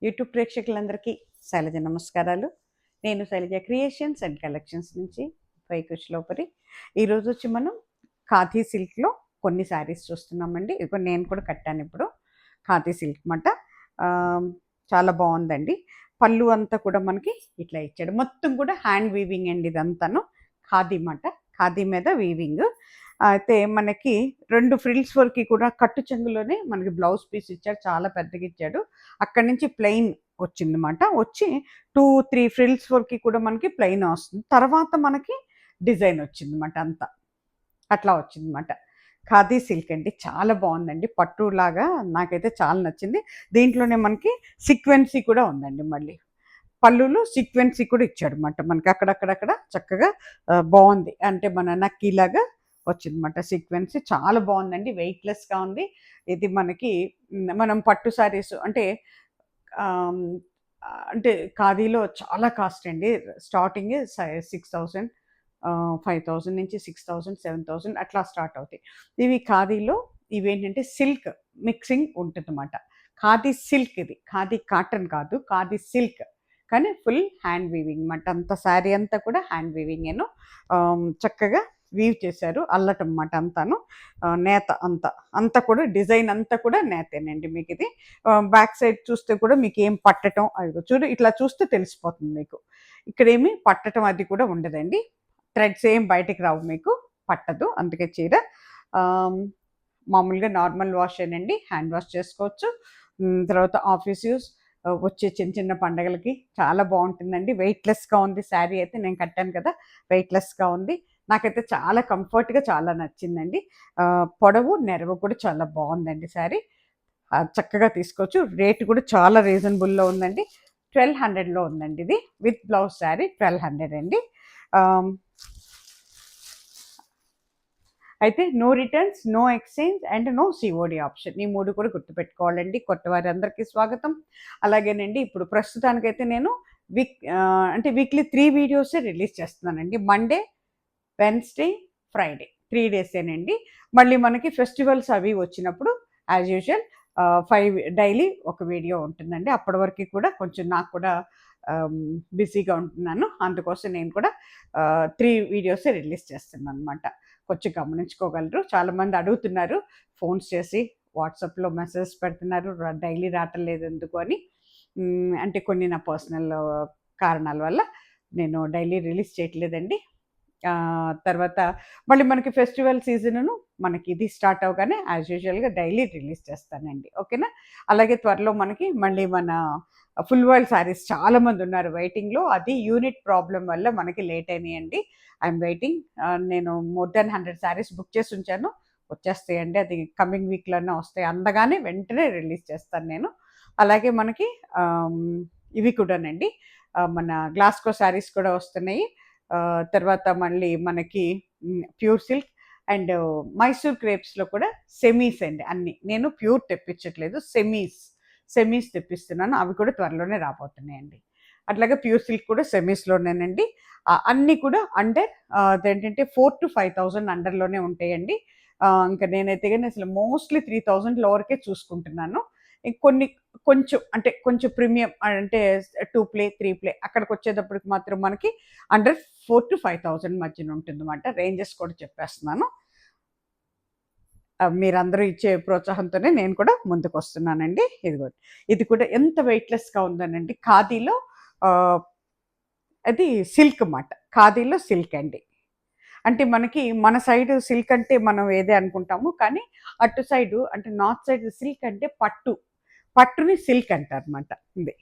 YouTube ప్రేక్షకులందరికీ శైలజ నమస్కారాలు. నేను శైలజ క్రియేషన్స్ అండ్ కలెక్షన్స్ నుంచి పైకుష్లోపరి. ఈరోజు వచ్చి మనం ఖాదీ సిల్క్లో కొన్ని శారీస్ చూస్తున్నామండి. ఇప్పుడు నేను కూడా కట్టాను ఇప్పుడు ఖాదీ సిల్క్ మాట. చాలా బాగుందండి. పళ్ళు అంతా కూడా మనకి ఇట్లా ఇచ్చాడు. మొత్తం కూడా హ్యాండ్ వీవింగ్ అండి. ఇదంతాను ఖాదీ మాట. ఖాదీ మీద వీవింగ్. అయితే మనకి 2 ఫ్రిల్స్ వరకు కూడా కట్టు చెంగులోనే మనకి బ్లౌజ్ పీస్ ఇచ్చాడు. చాలా పెద్దగా ఇచ్చాడు. అక్కడి నుంచి ప్లెయిన్ వచ్చిందన్నమాట. వచ్చి 2, 3 ఫ్రిల్స్ వరకు కూడా మనకి ప్లెయిన్ వస్తుంది. తర్వాత మనకి డిజైన్ వచ్చిందన్నమాట. అంతా అట్లా వచ్చిందన్నమాట. ఖాదీ సిల్క్ అండి. చాలా బాగుందండి. పట్టులాగా నాకైతే చాలా నచ్చింది. దీంట్లోనే మనకి సీక్వెన్సీ కూడా ఉందండి. మళ్ళీ పళ్ళులో సీక్వెన్సీ కూడా ఇచ్చాడు అనమాట. మనకి అక్కడక్కడక్కడ చక్కగా బాగుంది. అంటే మన నక్కీలాగా వచ్చిందన్నమాట సీక్వెన్సీ. చాలా బాగుందండి. వెయిట్లెస్గా ఉంది. ఇది మనకి మనం పట్టు శారీస్ అంటే అంటే ఖాదీలో చాలా కాస్ట్ అండి. స్టార్టింగ్ 6,000, 5,000 నుంచి 6,000, 7,000 అట్లా స్టార్ట్ అవుతాయి. ఇవి ఖాదీలో ఇవేంటంటే సిల్క్ మిక్సింగ్ ఉంటుందన్నమాట. ఖాదీ సిల్క్ ఇది. ఖాదీ కాటన్ కాదు, ఖాదీ సిల్క్. కానీ ఫుల్ హ్యాండ్ వీవింగ్ అన్నమాట. అంత శారీ అంతా కూడా హ్యాండ్ వీవింగేను. చక్కగా వీవ్ చేశారు. అల్లటం అన్నమాట అంతాను. నేత అంతా కూడా డిజైన్ అంతా కూడా నేతేనండి మీకు ఇది. బ్యాక్ సైడ్ చూస్తే కూడా మీకు ఏం పట్టటం అది చూడు, ఇట్లా చూస్తే తెలిసిపోతుంది మీకు. ఇక్కడేమి పట్టటం అది కూడా ఉండదండి. థ్రెడ్స్ ఏం బయటికి రావు, మీకు పట్టదు. అందుకే చీర మామూలుగా నార్మల్ వాష్ ఏనండి. హ్యాండ్ వాష్ చేసుకోవచ్చు. తర్వాత ఆఫీస్ యూస్, వచ్చే చిన్న చిన్న పండగలకి చాలా బాగుంటుందండి. వెయిట్లెస్గా ఉంది శారీ అయితే. నేను కట్టాను కదా, వెయిట్లెస్గా ఉంది. నాకైతే చాలా కంఫర్ట్గా చాలా నచ్చిందండి. పొడవు నెరవు కూడా చాలా బాగుందండి శారీ. చక్కగా తీసుకోవచ్చు. రేటు కూడా చాలా రీజనబుల్లో ఉందండి. 1200లో ఉందండి ఇది. విత్ బ్లౌజ్ శారీ 1200 అండి. అయితే no returns, no exchange and no COD option. ఈ 3 కూడా గుర్తుపెట్టుకోవాలండి. కొత్త వారందరికీ స్వాగతం. అలాగేనండి ఇప్పుడు ప్రస్తుతానికైతే నేను అంటే వీక్లీ 3 వీడియోసే రిలీజ్ చేస్తున్నానండి. Monday, Wednesday, Friday 3 డేసేనండి. మళ్ళీ మనకి ఫెస్టివల్స్ అవి వచ్చినప్పుడు యాజ్ యూజువల్ 5 డైలీ ఒక వీడియో ఉంటుందండి. అప్పటి వరకు కూడా కొంచెం నాకు కూడా బిజీగా ఉంటున్నాను. అందుకోసం నేను కూడా 3 వీడియోసే రిలీజ్ చేస్తున్నాను అనమాట. కొంచెం గమనించుకోగలరు. చాలామంది అడుగుతున్నారు ఫోన్స్ చేసి, వాట్సాప్లో మెసేజ్ పెడుతున్నారు, డైలీ రావటం లేదు ఎందుకు అని. అంటే కొన్ని నా పర్సనల్ కారణాల వల్ల నేను డైలీ రిలీజ్ చేయట్లేదండి. తర్వాత మళ్ళీ మనకి ఫెస్టివల్ సీజను మనకి ఇది స్టార్ట్ అవగానే యాజ్ యూజువల్గా డైలీ రిలీజ్ చేస్తానండి. ఓకేనా? అలాగే త్వరలో మనకి మళ్ళీ మన ఫుల్ వాయిల్ శారీస్ చాలామంది ఉన్నారు వెయిటింగ్లో. అది యూనిట్ ప్రాబ్లం వల్ల మనకి లేట్ అయినాయండి. I'm waiting. నేను మోర్ దాన్ 100 శారీస్ బుక్ చేసి ఉంచాను. వచ్చేస్తాయండి. అది కమింగ్ వీక్లోనే వస్తాయి. అందగానే వెంటనే రిలీజ్ చేస్తాను నేను. అలాగే మనకి ఇవి కూడానండి, మన గ్లాస్కో శారీస్ కూడా వస్తున్నాయి. తర్వాత మళ్ళీ మనకి ప్యూర్ సిల్క్ అండ్ మైసూర్ క్రేప్స్లో కూడా సెమీస్ అండి. అన్నీ నేను ప్యూర్ తెప్పించట్లేదు, సెమీస్ తెప్పిస్తున్నాను. అవి కూడా త్వరలోనే రాబోతున్నాయండి. అట్లాగే ప్యూర్ సిల్క్ కూడా సెమీస్లోనేనండి. అన్నీ కూడా అండర్ అదేంటంటే 4,000 to 5,000 అండర్లోనే ఉంటాయండి. ఇంకా నేనైతే కానీ అసలు మోస్ట్లీ 3,000 లోవరకే చూసుకుంటున్నాను. కొన్ని కొంచెం అంటే కొంచెం ప్రీమియం అంటే 2 ప్లే 3 ప్లే అక్కడికి వచ్చేటప్పటికి మాత్రం మనకి అండర్ 4,000 to 5,000 మధ్యన ఉంటుందన్నమాట. రేంజెస్ కూడా చెప్పేస్తున్నాను. మీరందరూ ఇచ్చే ప్రోత్సాహంతోనే నేను కూడా ముందుకు వస్తున్నానండి. ఇదిగోండి, ఇది కూడా ఎంత వెయిట్లెస్గా ఉందనండి. ఖాదీలో అది సిల్క్ అన్నమాట. ఖాదీలో సిల్క్ అండి. అంటే మనకి మన సైడ్ సిల్క్ అంటే మనం ఏదే అనుకుంటాము. కానీ అటు సైడు అంటే నార్త్ సైడ్ సిల్క్ అంటే పట్టుని సిల్క్ అంటారనమాట. ఇది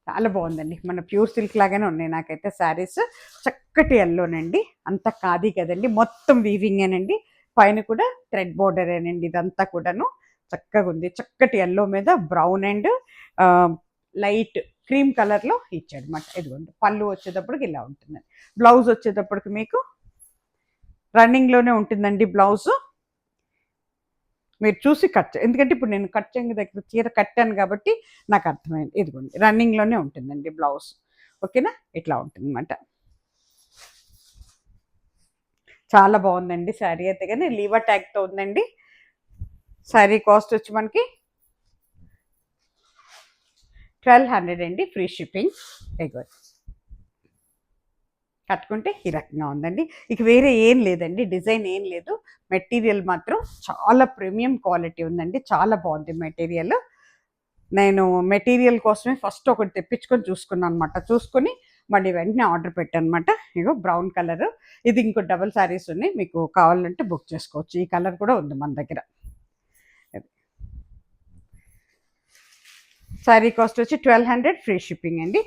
చాలా బాగుందండి. మన ప్యూర్ సిల్క్ లాగానే ఉన్నాయి నాకైతే శారీస్. చక్కటి ఎల్లోనండి. అంత ఖాదీ కదండి, మొత్తం వీవింగేనండి. పైన కూడా థ్రెడ్ బోర్డరేనండి. ఇదంతా కూడాను చక్కగా ఉంది. చక్కటి ఎల్లో మీద బ్రౌన్ అండ్ లైట్ క్రీమ్ కలర్లో ఇచ్చాడు అనమాట. ఇదిగోండి, పళ్ళు వచ్చేటప్పటికి ఇలా ఉంటుందండి. బ్లౌజ్ వచ్చేటప్పటికి మీకు రన్నింగ్లోనే ఉంటుందండి బ్లౌజు. మీరు చూసి ఎందుకంటే ఇప్పుడు నేను కట్ చెంగు దగ్గర చీర కట్టాను కాబట్టి నాకు అర్థమైంది. ఇదిగోండి, రన్నింగ్లోనే ఉంటుందండి బ్లౌజ్. ఓకేనా? ఇట్లా ఉంటుందన్నమాట. చాలా బాగుందండి శారీ అయితే. కానీ లీవర్ ట్యాగ్తో ఉందండి. శారీ కాస్ట్ వచ్చి మనకి 1200 అండి, ఫ్రీ షిప్పింగ్. ఎగో కట్టుకుంటే ఈ రకంగా ఉందండి. ఇక వేరే ఏం లేదండి, డిజైన్ ఏం లేదు. మెటీరియల్ మాత్రం చాలా ప్రీమియం క్వాలిటీ ఉందండి, చాలా బాగుంది మెటీరియల్. నేను మెటీరియల్ కోసమే ఫస్ట్ ఒకటి తెప్పించుకొని చూసుకున్నాను అనమాట. చూసుకొని మళ్ళీ వెంటనే ఆర్డర్ పెట్టాను అనమాట. ఇగో బ్రౌన్ కలర్. ఇది ఇంకో డబుల్ శారీస్ ఉన్నాయి, మీకు కావాలంటే బుక్ చేసుకోవచ్చు. ఈ కలర్ కూడా ఉంది మన దగ్గర. శారీ కాస్ట్ వచ్చి 1200, ఫ్రీ షిప్పింగ్ అండి.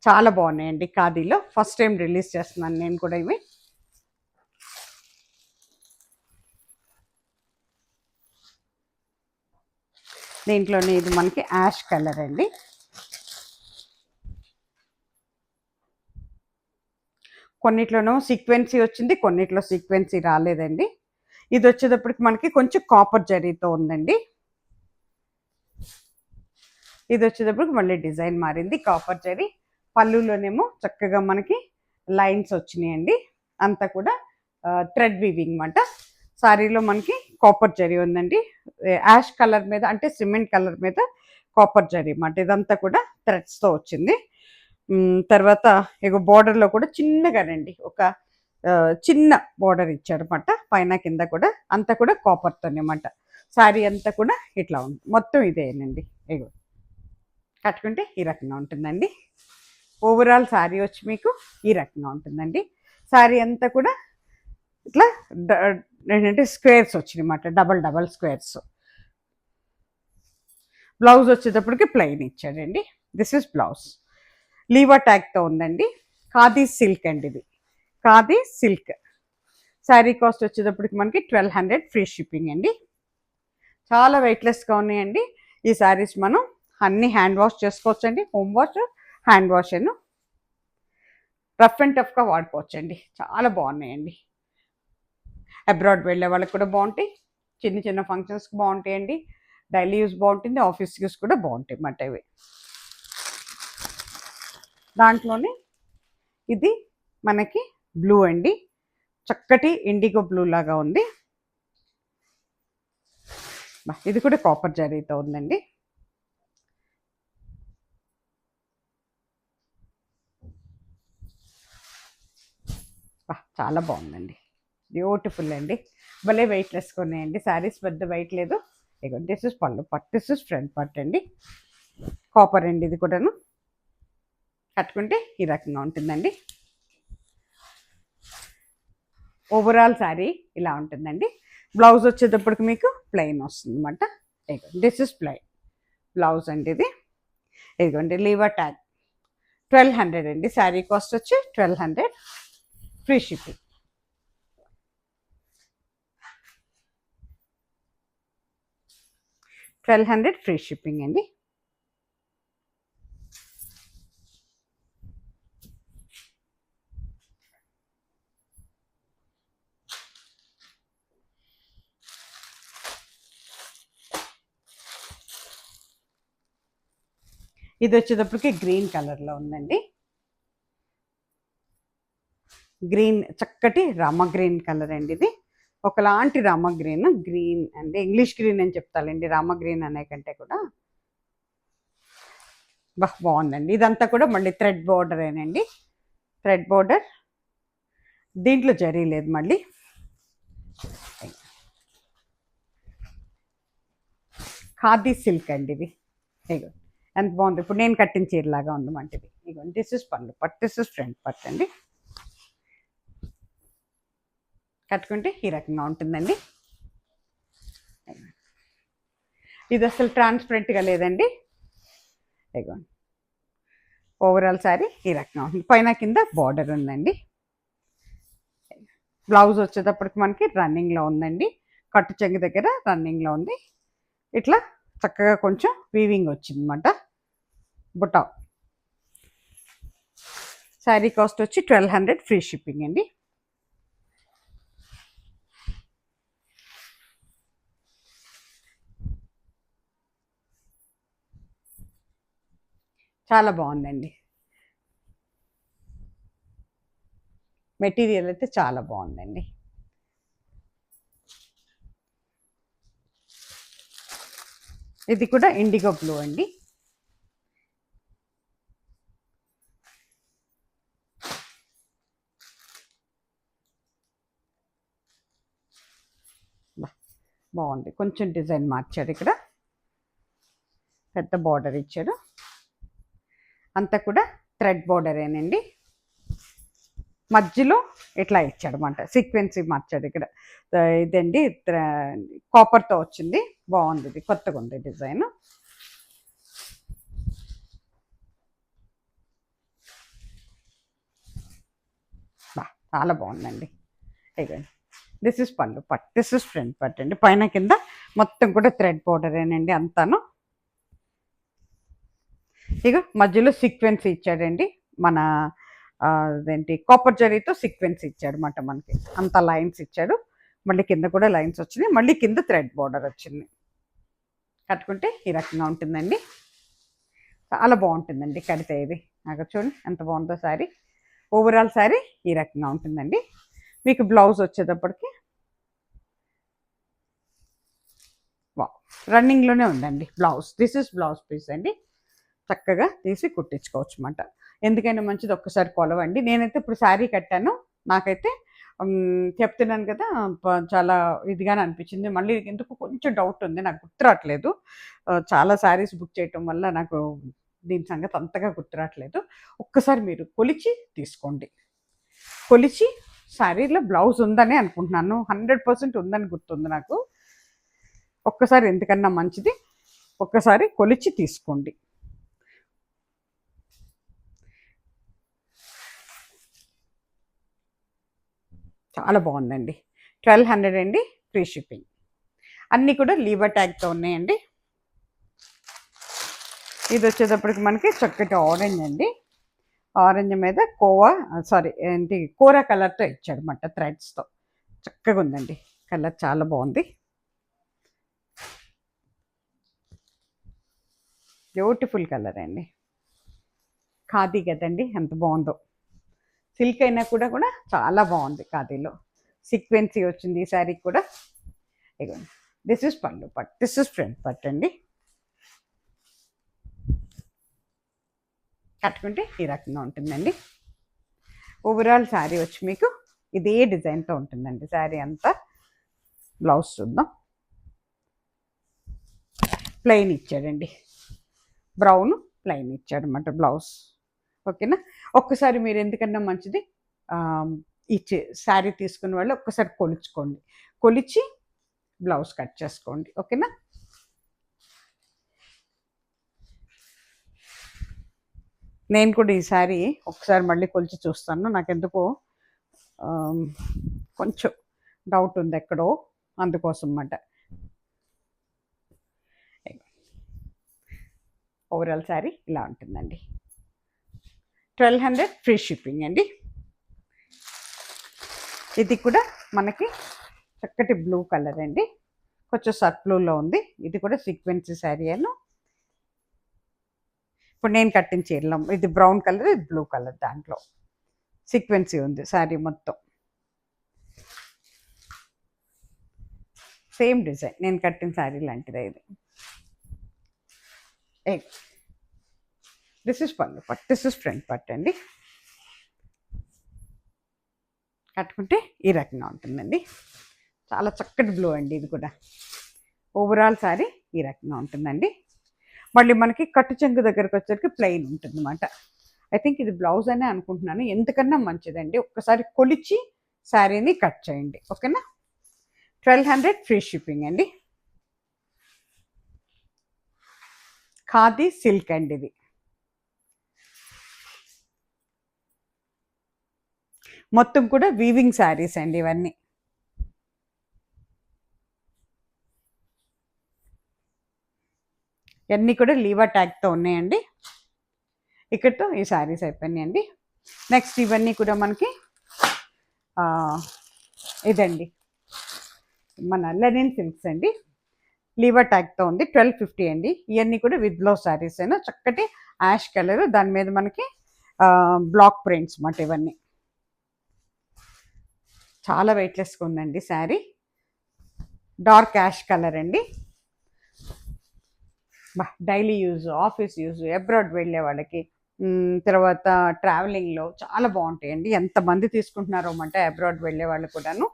చాలా బాగున్నాయండి ఖాదీలో. ఫస్ట్ టైం రిలీజ్ చేస్తున్నాను నేను కూడా ఇవి. దీంట్లోనే ఇది మనకి యాష్ కలర్ అండి. కొన్నిట్లోనూ సీక్వెన్సీ వచ్చింది, కొన్నిట్లో సీక్వెన్సీ రాలేదండి. ఇది వచ్చేటప్పటికి మనకి కొంచెం కాపర్ జరీతో ఉందండి. ఇది వచ్చేటప్పటికి మళ్ళీ డిజైన్ మారింది, కాపర్ జరీ. పళ్ళులోనేమో చక్కగా మనకి లైన్స్ వచ్చినాయండి, అంతా కూడా థ్రెడ్ వీవింగ్ అన్నమాట. సారీలో మనకి కాపర్ జరీ ఉందండి, యాష్ కలర్ మీద అంటే సిమెంట్ కలర్ మీద కాపర్ జరీ అన్నమాట. ఇదంతా కూడా థ్రెడ్స్తో వచ్చింది. తర్వాత ఇక బోర్డర్లో కూడా చిన్నగానండి ఒక చిన్న బోర్డర్ ఇచ్చారన్నమాట, పైన కింద కూడా అంతా కూడా కాపర్తోనే అన్నమాట. శారీ అంతా కూడా ఇట్లా ఉంది, మొత్తం ఇదేనండి. ఇగో కట్టుకుంటే ఈ రకంగా ఉంటుందండి. ఓవరాల్ శారీ వచ్చి మీకు ఈ రకంగా ఉంటుందండి. శారీ అంతా కూడా ఇట్లా ఏంటంటే స్క్వేర్స్ వచ్చినాయన్నమాట, డబల్ డబల్ స్క్వేర్స్. బ్లౌజ్ వచ్చేటప్పటికి ప్లెయిన్ ఇచ్చాడండి. This is blouse. లీవర్ ట్యాగ్తో ఉందండి. ఖాదీ సిల్క్ అండి, ఇది ఖాదీ సిల్క్. శారీ కాస్ట్ వచ్చేటప్పటికి మనకి 1200, ఫ్రీ షిప్పింగ్ అండి. చాలా వెయిట్లెస్గా ఉన్నాయండి ఈ శారీస్. మనం అన్ని హ్యాండ్ వాష్ చేసుకోవచ్చండి, home wash, hand wash Anu rough and టఫ్గా వాడుకోవచ్చండి. చాలా బాగున్నాయండి. అబ్రాడ్ వెళ్ళే వాళ్ళకి కూడా బాగుంటాయి, చిన్న చిన్న ఫంక్షన్స్కి బాగుంటాయండి, డైలీ యూస్ బాగుంటుంది, ఆఫీస్ యూస్ కూడా బాగుంటాయి అన్నమాట ఇవి. దాంట్లోనే ఇది మనకి బ్లూ అండి, చక్కటి ఇండిగో బ్లూ లాగా ఉంది. ఇది కూడా కాపర్ జరీతో ఉందండి. చాలా బాగుందండి, బ్యూటిఫుల్ అండి. భలే వెయిట్లెస్గా ఉన్నాయండి శారీస్, పెద్ద వెయిట్ లేదు. ఇక దిస్ ఇస్ పళ్ళు పట్టు, దిస్ ఇస్ ఫ్రంట్ పట్టు అండి. కాపర్ అండి ఇది కూడాను. కట్టుకుంటే ఈ రకంగా ఉంటుందండి. ఓవరాల్ శారీ ఇలా ఉంటుందండి. బ్లౌజ్ వచ్చేటప్పటికి మీకు ప్లెయిన్ వస్తుంది అన్నమాట. దిస్ ఇస్ ప్లెయిన్ బ్లౌజ్ అండి ఇది. ఇదిగోండి లీవర్ ట్యాగ్. 1200 అండి, శారీ కాస్ట్ వచ్చి 1200, ఫ్రీ షిప్పింగ్. $1200, ఫ్రీ షిప్పింగ్ అండి. ఇది వచ్చేటప్పటికి గ్రీన్ కలర్లో ఉందండి. గ్రీన్, చక్కటి రామ గ్రీన్ కలర్ అండి ఇది. ఒకలాంటి రామ గ్రీన్, గ్రీన్ అంటే ఇంగ్లీష్ గ్రీన్ అని చెప్తానండి, రామ గ్రీన్ అనే కంటే కూడా. బాగుందండి. ఇదంతా కూడా మళ్ళీ థ్రెడ్ బోర్డరేనండి, థ్రెడ్ బోర్డర్. దీంట్లో జరీ లేదు మళ్ళీ. ఖాదీ సిల్క్ అండి ఇది. ఇగో ఎంత బాగుంది, ఇప్పుడు నేను కట్టిన చీరలాగా ఉందన్నమాట ఇది. ఇగో దిస్ ఇస్ పళ్ళు పట్టు, దిస్ ఇస్ ఫ్రంట్ పట్టు అండి. కట్టుకుంటే ఈ రకంగా ఉంటుందండి. ఇది అసలు ట్రాన్స్పరెంట్గా లేదండి. ఇగో ఓవరాల్ శారీ ఈ రకంగా ఉంటుంది, పైన కింద బార్డర్ ఉందండి. బ్లౌజ్ వచ్చేటప్పటికి మనకి రన్నింగ్లో ఉందండి, కట్టు చెంగు దగ్గర రన్నింగ్లో ఉంది. ఇట్లా చక్కగా కొంచెం వీవింగ్ వచ్చింది అన్నమాట, బుట్ట. శారీ కాస్ట్ వచ్చి 1200, ఫ్రీ షిప్పింగ్ అండి. చాలా బాగుందండి, మెటీరియల్ అయితే చాలా బాగుందండి. ఇది కూడా ఇండిగో బ్లూ అండి. బాగుంది. కొంచెం డిజైన్ మార్చాడు, ఇక్కడ పెద్ద బార్డర్ ఇచ్చాడు, అంతా కూడా థ్రెడ్ బార్డరేనండి. మధ్యలో ఇట్లా ఇచ్చాడు అన్నమాట, సీక్వెన్సీ మార్చాడు ఇక్కడ. ఇదండి కాపర్తో వచ్చింది, బాగుంది, ఇది కొత్తగా ఉంది డిజైన్. చాలా బాగుందండి. ఇదండి దిస్ ఇస్ పళ్ళు పట్, దిస్ ఇస్ ఫ్రంట్ పట్ అండి. పైన కింద మొత్తం కూడా థ్రెడ్ బార్డరేనండి అంతాను. ఇక మధ్యలో సీక్వెన్స్ ఇచ్చాడండి, మన అదేంటి కాపర్ జరీతో సీక్వెన్స్ ఇచ్చాడు అన్నమాట మనకి. అంత లైన్స్ ఇచ్చాడు, మళ్ళీ కింద కూడా లైన్స్ వచ్చినాయి, మళ్ళీ కింద థ్రెడ్ బార్డర్ వచ్చింది. కట్టుకుంటే ఈ రకంగా ఉంటుందండి, చాలా బాగుంటుందండి కడితే. ఇది నాకు చూడండి ఎంత బాగుందో శారీ. ఓవరాల్ శారీ ఈ రకంగా ఉంటుందండి. మీకు బ్లౌజ్ వచ్చేటప్పటికి రన్నింగ్లోనే ఉందండి blouse. This is blouse piece అండి, చక్కగా తీసి కుట్టించుకోవచ్చు అన్నమాట. ఎందుకైనా మంచిది ఒక్కసారి కొలవండి. నేనైతే ఇప్పుడు శారీ కట్టాను, నాకైతే చెప్తున్నాను కదా చాలా ఇదిగానే అనిపించింది. మళ్ళీ ఎందుకు కొంచెం డౌట్ ఉంది, నాకు గుర్తురావట్లేదు. చాలా శారీస్ బుక్ చేయటం వల్ల నాకు దీని సంగతి అంతగా గుర్తురావట్లేదు. ఒక్కసారి మీరు కొలిచి తీసుకోండి. కొలిచి శారీలో బ్లౌజ్ ఉందని అనుకుంటున్నాను, 100% ఉందని గుర్తుంది నాకు. ఒక్కసారి ఎందుకన్నా మంచిది ఒక్కసారి కొలిచి తీసుకోండి. చాలా బాగుందండి. 1200 అండి, ఫ్రీ షిప్పింగ్. అన్నీ కూడా లీవర్ ట్యాగ్తో ఉన్నాయండి. ఇది వచ్చేటప్పటికి మనకి చక్కటి ఆరెంజ్ అండి, ఆరెంజ్ మీద కోరా కలర్తో ఇచ్చాడు అన్నమాట, థ్రెడ్స్తో. చక్కగా ఉందండి కలర్, చాలా బాగుంది, బ్యూటిఫుల్ కలర్ అండి. ఖాదీ కదండి, ఎంత బాగుందో. సిల్క్ అయినా కూడా చాలా బాగుంది. ఖాదీలో సీక్వెన్సీ వచ్చింది ఈ శారీకి కూడా. ఇదిగోండి దిస్ ఇస్ పళ్ళు పట్, దిస్ ఇస్ ఫ్రంట్ పట్ అండి. కట్టుకుంటే ఈ రకంగా ఉంటుందండి. ఓవరాల్ శారీ వచ్చి మీకు ఇదే డిజైన్తో ఉంటుందండి శారీ అంతా. బ్లౌజ్ చూద్దాం, ప్లెయిన్ ఇచ్చాడండి, బ్రౌన్ ప్లెయిన్ ఇచ్చాడు అన్నమాట బ్లౌజ్. ఓకేనా. ఒక్కసారి మీరు ఎందుకన్నా మంచిది ఇచ్చే శారీ తీసుకున్న వాళ్ళు ఒక్కసారి కొలుచుకోండి, కొలిచి బ్లౌజ్ కట్ చేసుకోండి. ఓకేనా. నేను కూడా ఈ శారీ ఒకసారి మళ్ళీ కొలిచి చూస్తాను, నాకెందుకో కొంచెం డౌట్ ఉంది ఎక్కడో, అందుకోసం అన్నమాట. ఓవరాల్ శారీ ఇలా ఉంటుందండి. 1200 ఫ్రీ షిప్పింగ్ అండి. ఇది కూడా మనకి చక్కటి బ్లూ కలర్ అండి, కొంచెం సర్ట్ బ్లూలో ఉంది. ఇది కూడా సీక్వెన్సీ శారీ అను. ఇప్పుడు నేను కట్టిన చీరలో ఇది బ్రౌన్ కలర్, ఇది బ్లూ కలర్, దాంట్లో సీక్వెన్సీ ఉంది శారీ మొత్తం. సేమ్ డిజైన్ నేను కట్టిన శారీ లాంటిదే ఇది. దిస్ ఇస్ పళ్ళు పట్, దిస్ ఇస్ ఫ్రంట్ పట్ అండి. కట్టుకుంటే ఈ రకంగా ఉంటుందండి, చాలా చక్కటి బ్లూ అండి ఇది కూడా. ఓవరాల్ శారీ ఈ రకంగా ఉంటుందండి. మళ్ళీ మనకి కట్టు చెంగు దగ్గరకు వచ్చేసరికి ప్లెయిన్ ఉంటుంది అన్నమాట. ఐ థింక్ ఇది బ్లౌజ్ అనే అనుకుంటున్నాను, ఎందుకన్నా మంచిదండి ఒక్కసారి కొలిచి శారీని కట్ చేయండి. ఓకేనా. 1200 ఫ్రీ షిప్పింగ్ అండి. ఖాదీ సిల్క్ అండి ఇది. మొత్తం కూడా వీవింగ్ శారీస్ అండి ఇవన్నీ. ఇవన్నీ కూడా లీవర్ ట్యాగ్తో ఉన్నాయండి. ఇక్కడితో ఈ శారీస్ అయిపోయినాయండి. నెక్స్ట్ ఇవన్నీ కూడా మనకి ఇదండి మన లెనిన్ సిల్క్స్ అండి, లీవర్ ట్యాగ్తో ఉంది. 1250 అండి. ఇవన్నీ కూడా విత్ బ్లౌజ్ శారీస్ అయినా, చక్కటి యాష్ కలర్, దాని మీద మనకి బ్లాక్ ప్రింట్స్ మాట. ఇవన్నీ చాలా వెయిట్లెస్గా ఉందండి శారీ. డార్క్ యాష్ కలర్ అండి, daily use, office use, abroad వెళ్ళే వాళ్ళకి, తర్వాత ట్రావెలింగ్‌లో చాలా బావుంటాయండి. ఎంతమంది తీసుకుంటున్నారో మాట అబ్రాడ్ వెళ్ళే వాళ్ళు కూడాను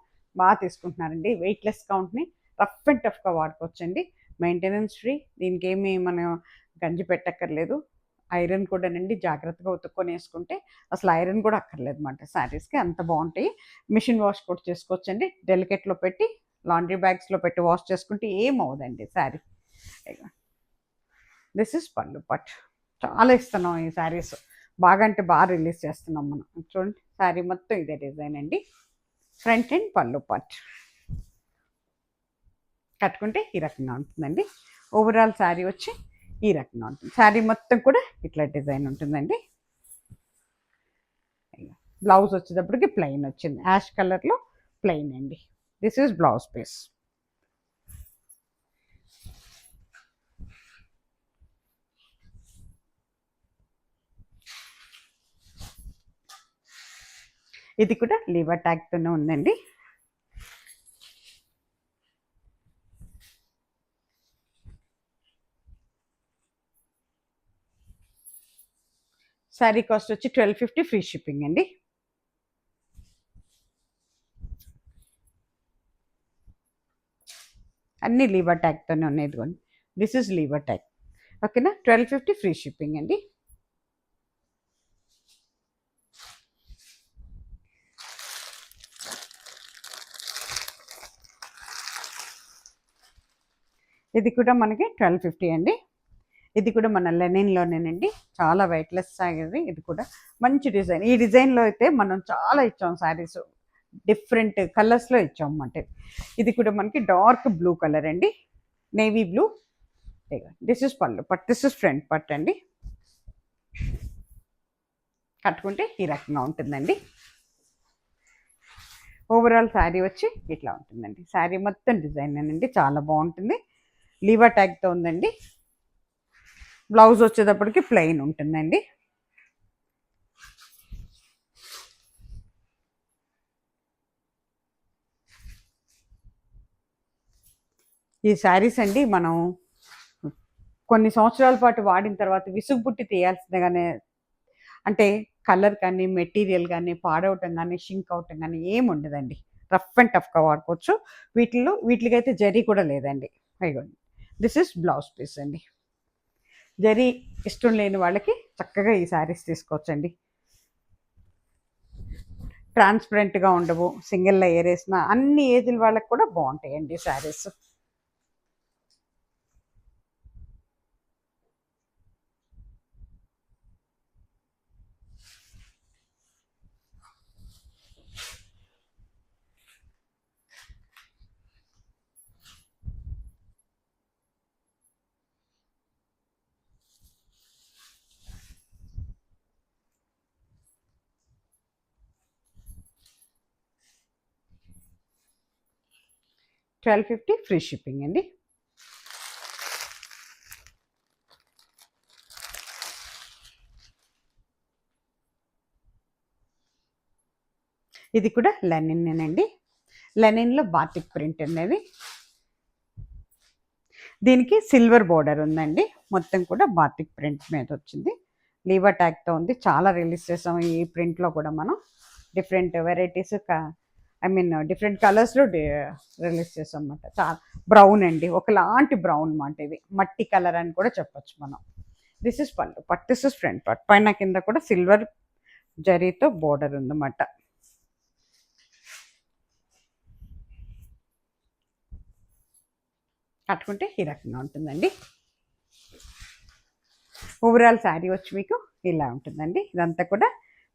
తీసుకుంటున్నారండి. వెయిట్‌లెస్ కౌంట్‌ని రఫ్ అండ్ టఫ్‌గా వాడుకోవచ్చండి. Maintenance free. దీనికేమి మనం గంజి పెట్టక్కర్లేదు. ఐరన్ కూడానండి జాగ్రత్తగా ఉతుక్కొనేసుకుంటే అసలు ఐరన్ కూడా అక్కర్లేదన్నమాట శారీస్‌కి. అంత బావుంటాయి. మిషన్ వాష్ కూడా చేసుకోవచ్చండి. డెలికేట్‌లో పెట్టి లాండ్రీ బ్యాగ్స్‌లో పెట్టి వాష్ చేసుకుంటే ఏమవ్వదండి శారీ. ఇగో దిస్ ఈజ్ పళ్ళు పట్టు. చాలా ఇస్తున్నాం ఈ శారీస్. బాగా అంటే బాగా రిలీజ్ చేస్తున్నాం మనం. చూడండి శారీ మొత్తం ఇదే డిజైన్ అండి. ఫ్రంట్ అండ్ పళ్ళు పట్టు. కట్టుకుంటే ఈ రకంగా ఉంటుందండి. ఓవరాల్ శారీ వచ్చి ఈ రకంగా ఉంటుంది. శారీ మొత్తం కూడా ఇట్లా డిజైన్ ఉంటుందండి. బ్లౌజ్ వచ్చేటప్పటికి ప్లెయిన్ వచ్చింది. యాష్ కలర్లో ప్లెయిన్ అండి. This is blouse piece. ఇది కూడా లీవర్ ట్యాగ్తోనే ఉందండి. శారీ కాస్ట్ వచ్చి 1250 ఫ్రీ షిప్పింగ్ అండి. అన్ని లీవర్ ట్యాగ్తోనే ఉన్నాయి. ఇదిగోండి దిస్ ఈజ్ లీవర్ ట్యాగ్. ఓకేనా. 1250 ఫ్రీ షిప్పింగ్ అండి. ఇది కూడా మనకి 1250 అండి. ఇది కూడా మన లెనిన్లోనేనండి. చాలా వెయిట్లెస్ సారీ. ఇది కూడా మంచి డిజైన్. ఈ డిజైన్లో అయితే మనం చాలా ఇచ్చాం శారీస్. డిఫరెంట్ కలర్స్లో ఇచ్చాం అన్నమాట. ఇది కూడా మనకి డార్క్ బ్లూ కలర్ అండి. Navy blue. దిస్ ఇస్ పళ్ళు పట్. దిస్ ఇస్ ఫ్రంట్ పట్ అండి. కట్టుకుంటే ఈ రకంగా ఉంటుందండి. ఓవరాల్ శారీ వచ్చి ఇట్లా ఉంటుందండి. శారీ మొత్తం డిజైన్ అండి. చాలా బాగుంటుంది. లీవర్ ట్యాగ్తో ఉందండి. బ్లౌజ్ వచ్చేటప్పటికి ప్లెయిన్ ఉంటుందండి. ఈ శారీస్ అండి మనం కొన్ని సంవత్సరాల పాటు వాడిన తర్వాత విసుగు పుట్టి తీయాల్సిందిగానే, అంటే కలర్ కానీ మెటీరియల్ కానీ పాడవటం కానీ షింక్ అవటం కానీ ఏమి ఉండదండి. రఫ్ అండ్ టఫ్గా వాడుకోవచ్చు. వీటికైతే జరీ కూడా లేదండి. అయిగోండి దిస్ ఇస్ బ్లౌజ్ పీస్ అండి. జరీ ఇష్టం లేని వాళ్ళకి చక్కగా ఈ శారీస్ తీసుకోవచ్చండి. ట్రాన్స్పరెంట్గా ఉండవు. సింగిల్ లేయర్ వేసిన అన్ని ఏజ్ల వాళ్ళకి కూడా బాగుంటాయండి శారీస్. $1250 ఫ్రీ షిప్పింగ్ అండి. ఇది కూడా లెనిన్నేనండి. లెనిన్లో బాతిక్ ప్రింట్ అనేది. దీనికి సిల్వర్ బోర్డర్ ఉందండి. మొత్తం కూడా బాతిక్ ప్రింట్ మీద వచ్చింది. లీవర్ ట్యాగ్తో ఉంది. చాలా రిలీజ్ చేసాం ఈ ప్రింట్లో కూడా మనం. డిఫరెంట్ వెరైటీస్ డిఫరెంట్ కలర్స్లో రిలీజ్ చేసాం అన్నమాట. చాలా బ్రౌన్ అండి. ఒకలాంటి బ్రౌన్ అన్నమాట. ఇది మట్టి కలర్ అని కూడా చెప్పొచ్చు మనం. దిస్ ఇస్ పళ్ళు పట్. దిస్ ఇస్ ఫ్రంట్ పట్. పైన కింద కూడా సిల్వర్ జరీతో బోర్డర్ ఉందన్నమాట. కట్టుకుంటే ఈ రకంగా ఉంటుందండి. ఓవరాల్ శారీ వచ్చి మీకు ఇలా ఉంటుందండి. ఇదంతా కూడా